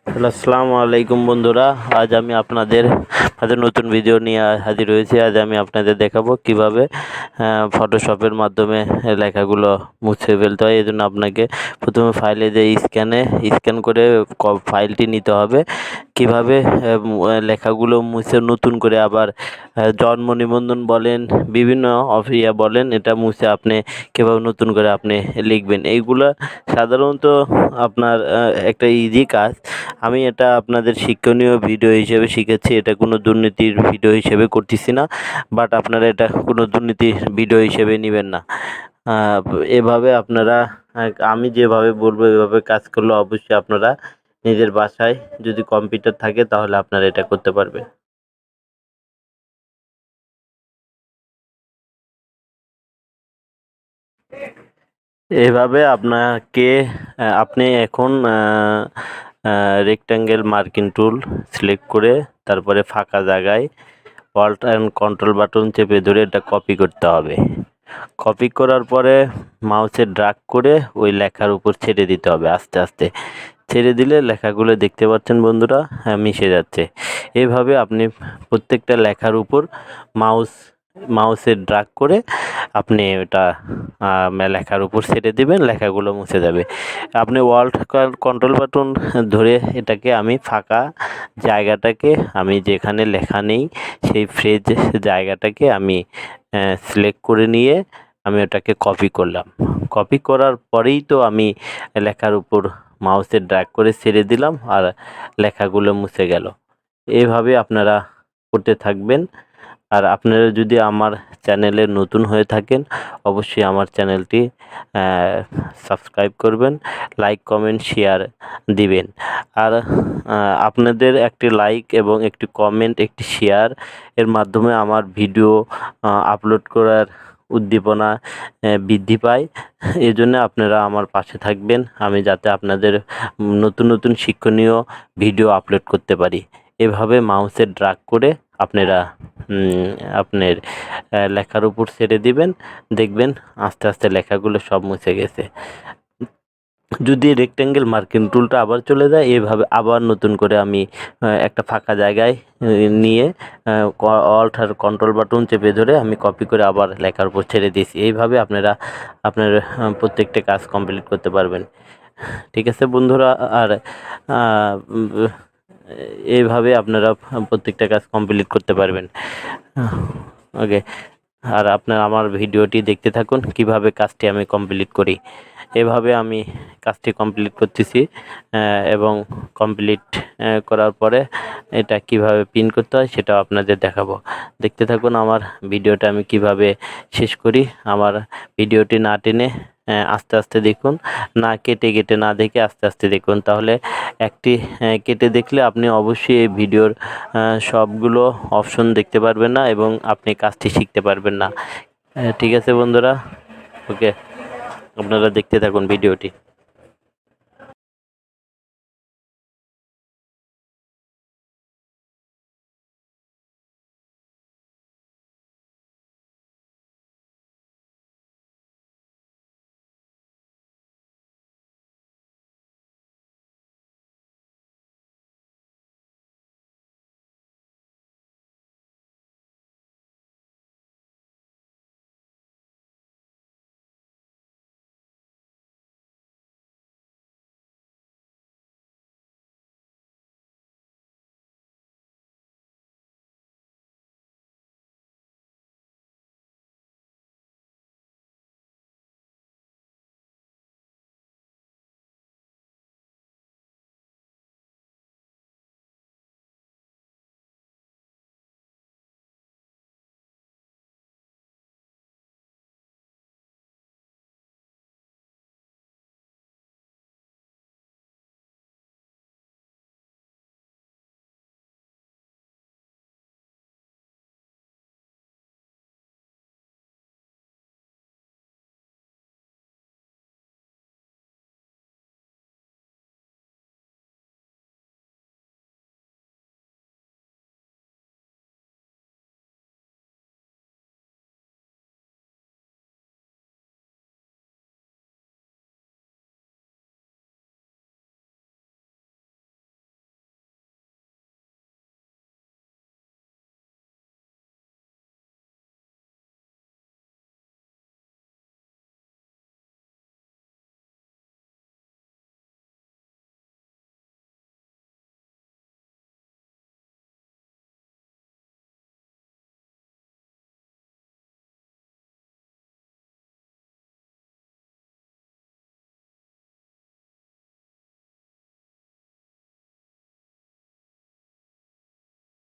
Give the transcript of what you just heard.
আসসালামু আলাইকুম বন্ধুরা, আজ আমি আপনাদের মাঝে নতুন ভিডিও নিয়ে হাজির হয়েছি। আজ আমি আপনাদের দেখাবো কিভাবে ফটোশপের মাধ্যমে লেখাগুলো মুছে ফেলতে হয়। এই জন্য আপনাকে প্রথমে ফাইলে যে স্ক্যান করে ফাইলটি নিতে হবে। কিভাবে লেখাগুলো মুছে নতুন করে আবার জন্ম নিবন্ধন বলেন, বিভিন্ন বলেন, এটা মুছে আপনি কীভাবে নতুন করে আপনি লিখবেন। এইগুলা সাধারণত আপনার একটা ইজি কাজ। আমি এটা আপনাদের শিক্ষণীয় ভিডিও হিসেবে শিখেছি, এটা কোনো দুর্নীতির ভিডিও হিসেবে করতেছি না, বাট আপনারা এটা কোনো দুর্নীতির ভিডিও হিসেবে নেবেন না। এভাবে আপনারা আমি যেভাবে বলবো এভাবে কাজ করলে অবশ্যই আপনারা নিজের বাসায় যদি কম্পিউটার থাকে তাহলে আপনারা এটা করতে পারবেন। এভাবে আপনি এখন রেক্ট্যাঙ্গেল মার্কিং টুল সিলেক্ট করে তারপরে ফাঁকা জায়গায় অল্ট অ্যান্ড কন্ট্রোল বাটন চেপে ধরে এটা কপি করতে হবে। কপি করার পরে মাউসে ড্র্যাগ করে ওই লেখার উপর ছেড়ে দিতে হবে। আস্তে আস্তে ছেড়ে দিলে লেখাগুলো দেখতে পাচ্ছেন বন্ধুরা, মিশে যাচ্ছে। এইভাবে আপনি প্রত্যেকটা লেখার উপর মাউসে ড্র্যাগ করে আপনি ওটা লেখার উপর ছেড়ে দিবেন, লেখাগুলো মুছে যাবে। আপনি অল্ট কন্ট্রোল বাটন ধরে এটাকে আমি ফাঁকা জায়গাটাকে আমি যেখানে লেখা নেই সেই ফ্রেজ জায়গাটাকে আমি সিলেক্ট করে নিয়ে আমি ওটাকে কপি করলাম। কপি করার পরেই তো আমি লেখার উপর মাউসে ড্র্যাগ করে ছেড়ে দিলাম আর লেখাগুলো মুছে গেল। এইভাবে আপনারা করতে থাকবেন। আর আপনারা যদি আমার চ্যানেলে নতুন হয়ে থাকেন অবশ্যই আমার চ্যানেলটি সাবস্ক্রাইব করবেন, লাইক কমেন্ট শেয়ার দিবেন। আর আপনাদের একটি লাইক এবং একটি কমেন্ট, একটি শেয়ার এর মাধ্যমে আমার ভিডিও আপলোড করার উদ্দীপনা বৃদ্ধি পায়। এজন্য আপনারা আমার পাশে থাকবেন, আমি যাতে আপনাদের নতুন নতুন শিক্ষণীয় ভিডিও আপলোড করতে পারি। এভাবে মাউসে ড্র্যাগ করে আপনারা আপনার লেখার উপর ছেড়ে দিবেন, দেখবেন আস্তে আস্তে লেখাগুলো সব মুছে গেছে। যদি রেক্ট্যাঙ্গেল মার্কিং টুলটা আবার চলে যায়, এভাবে আবার নতুন করে আমি একটা ফাঁকা জায়গায় নিয়ে অল্ট আর কন্ট্রোল বাটন চেপে ধরে আমি কপি করে আবার লেখার উপর ছেড়ে দিয়েছি। এইভাবে আপনারা আপনার প্রত্যেকটা কাজ কমপ্লিট করতে পারবেন। ঠিক আছে বন্ধুরা, আর এইভাবে আপনারা প্রত্যেকটা কাজ কমপ্লিট করতে পারবেন। ওকে, আর আপনারা আমার ভিডিওটি দেখতে থাকুন কিভাবে কাজটি আমি কমপ্লিট করি। এভাবে আমি কাজটি কমপ্লিট করতেছি এবং কমপ্লিট করার পরে এটা কিভাবে পিন করতে হয় সেটাও আপনাদের দেখাবো। দেখতে থাকুন আমার ভিডিওটা আমি কিভাবে শেষ করি। আমার ভিডিওটি না টেনে আস্তে আস্তে দেখুন, না কেটে কেটে না দেখে আস্তে আস্তে দেখুন, তাহলে একটি কেটে দেখলে আপনি অবশ্যই এই ভিডিওর সবগুলো অপশন দেখতে পারবেন না এবং আপনি কাজটি শিখতে পারবেন না। ঠিক আছে বন্ধুরা, ওকে, আপনারা দেখতে থাকুন ভিডিওটি।